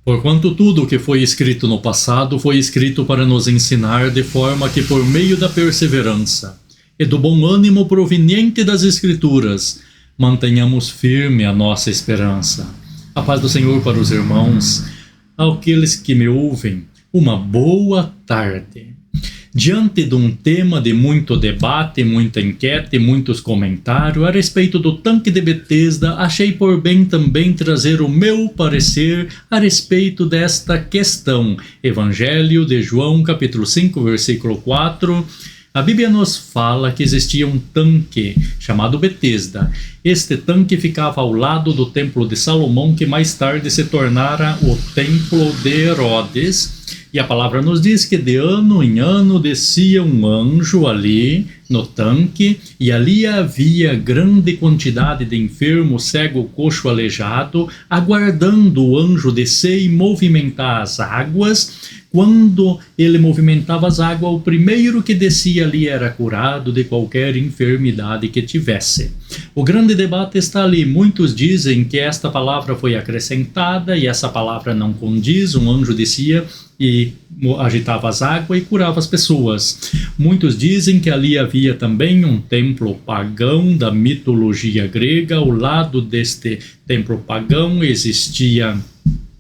Porquanto tudo o que foi escrito no passado foi escrito para nos ensinar, de forma que por meio da perseverança e do bom ânimo proveniente das Escrituras, mantenhamos firme a nossa esperança. A paz do Senhor para os irmãos, aqueles que me ouvem, uma boa tarde. Diante de um tema de muito debate, muita enquete, muitos comentários a respeito do tanque de Betesda, achei por bem também trazer o meu parecer a respeito desta questão. Evangelho de João, capítulo 5, versículo 4. A Bíblia nos fala que existia um tanque chamado Betesda. Este tanque ficava ao lado do templo de Salomão, que mais tarde se tornara o templo de Herodes. E a palavra nos diz que de ano em ano descia um anjo ali no tanque, e ali havia grande quantidade de enfermo, cego, coxo, aleijado, aguardando o anjo descer e movimentar as águas. Quando ele movimentava as águas, o primeiro que descia ali era curado de qualquer enfermidade que tivesse. O grande debate está ali. Muitos dizem que esta palavra foi acrescentada e essa palavra não condiz. Um anjo descia e agitava as águas e curava as pessoas. Muitos dizem que ali havia também um templo pagão da mitologia grega. Ao lado deste templo pagão existia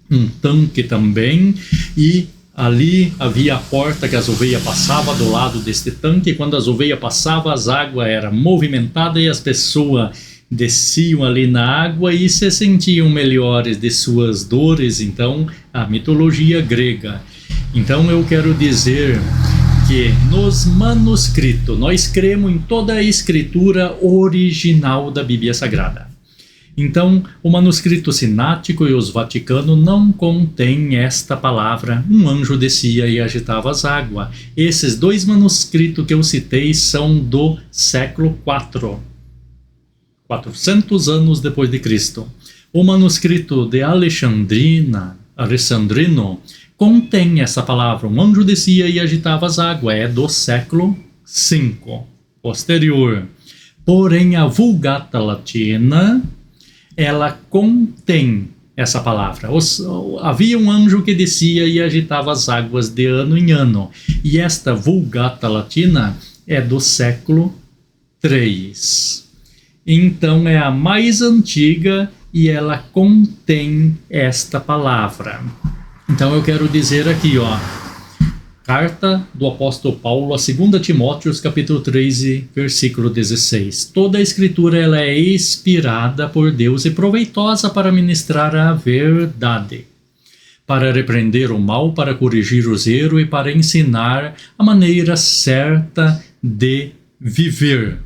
um tanque também, e ali havia a porta que as ovelhas passavam do lado deste tanque, e quando as ovelhas passavam, as águas eram movimentadas e as pessoas desciam ali na água e se sentiam melhores de suas dores. Então, a mitologia grega. Então, eu quero dizer que nos manuscritos, nós cremos em toda a escritura original da Bíblia Sagrada. Então, o manuscrito sinático e os vaticanos não contêm esta palavra. Um anjo descia e agitava as águas. Esses dois manuscritos que eu citei são do século IV, 400 anos depois de Cristo. O manuscrito de Alexandrino contém essa palavra. Um anjo descia e agitava as águas. É do século V, posterior. Porém, a Vulgata Latina, ela contém essa palavra. Havia um anjo que descia e agitava as águas de ano em ano. E esta Vulgata Latina é do século III. Então é a mais antiga e ela contém esta palavra. Então eu quero dizer aqui, Carta do apóstolo Paulo a 2 Timóteo, capítulo 3, versículo 16. Toda a escritura ela é inspirada por Deus e proveitosa para ministrar a verdade, para repreender o mal, para corrigir os erros e para ensinar a maneira certa de viver.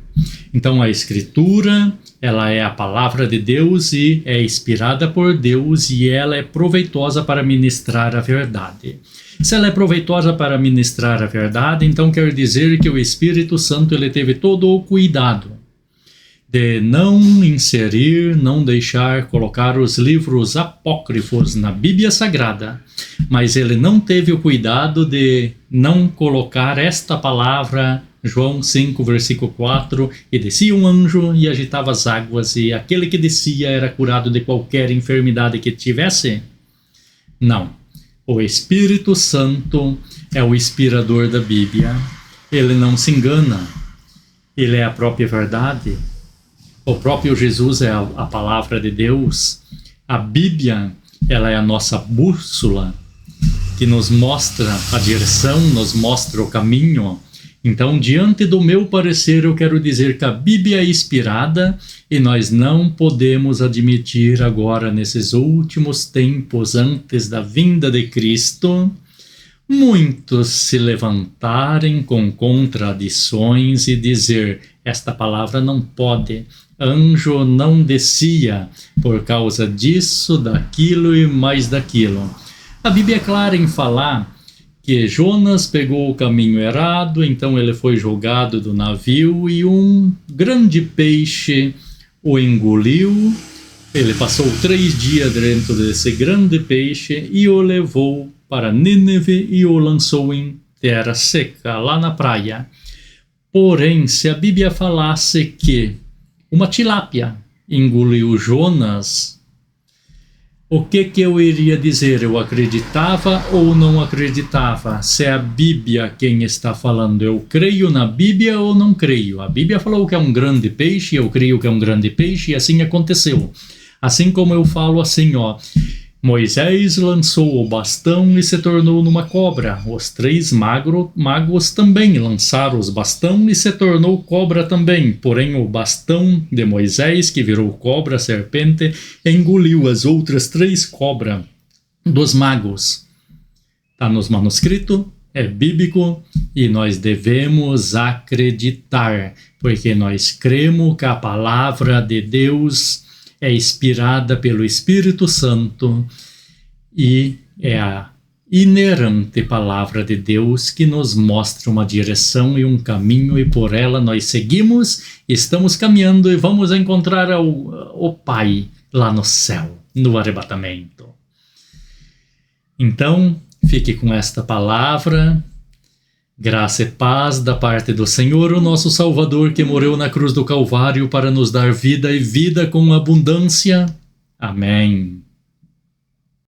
Então a escritura, ela é a palavra de Deus e é inspirada por Deus, e ela é proveitosa para ministrar a verdade. Se ela é proveitosa para ministrar a verdade, então quer dizer que o Espírito Santo ele teve todo o cuidado de não inserir, não deixar colocar os livros apócrifos na Bíblia Sagrada, mas ele não teve o cuidado de não colocar esta palavra, João 5, versículo 4, e descia um anjo e agitava as águas, e aquele que descia era curado de qualquer enfermidade que tivesse. Não. O Espírito Santo é o inspirador da Bíblia. Ele não se engana. Ele é a própria verdade. O próprio Jesus é a palavra de Deus. A Bíblia, ela é a nossa bússola, que nos mostra a direção, nos mostra o caminho. Então, diante do meu parecer, eu quero dizer que a Bíblia é inspirada e nós não podemos admitir agora, nesses últimos tempos, antes da vinda de Cristo, muitos se levantarem com contradições e dizer, esta palavra não pode, anjo não descia por causa disso, daquilo e mais daquilo. A Bíblia é clara em falar que Jonas pegou o caminho errado, então ele foi jogado do navio e um grande peixe o engoliu. Ele passou 3 dias dentro desse grande peixe e o levou para Nínive e o lançou em terra seca, lá na praia. Porém, se a Bíblia falasse que uma tilápia engoliu Jonas, O que eu iria dizer? Eu acreditava ou não acreditava? Se é a Bíblia quem está falando, eu creio na Bíblia ou não creio? A Bíblia falou que é um grande peixe, eu creio que é um grande peixe, e assim aconteceu. Assim como eu falo assim, ó, Moisés lançou o bastão e se tornou numa cobra. Os 3 magos também lançaram os bastão e se tornou cobra também. Porém, o bastão de Moisés, que virou cobra, serpente, engoliu as outras 3 cobras dos magos. Está nos manuscritos, é bíblico e nós devemos acreditar, porque nós cremos que a palavra de Deus é inspirada pelo Espírito Santo e é a inerente palavra de Deus que nos mostra uma direção e um caminho, e por ela nós seguimos, estamos caminhando e vamos encontrar o Pai lá no céu, no arrebatamento. Então, fique com esta palavra. Graça e paz da parte do Senhor, o nosso Salvador, que morreu na cruz do Calvário para nos dar vida e vida com abundância. Amém.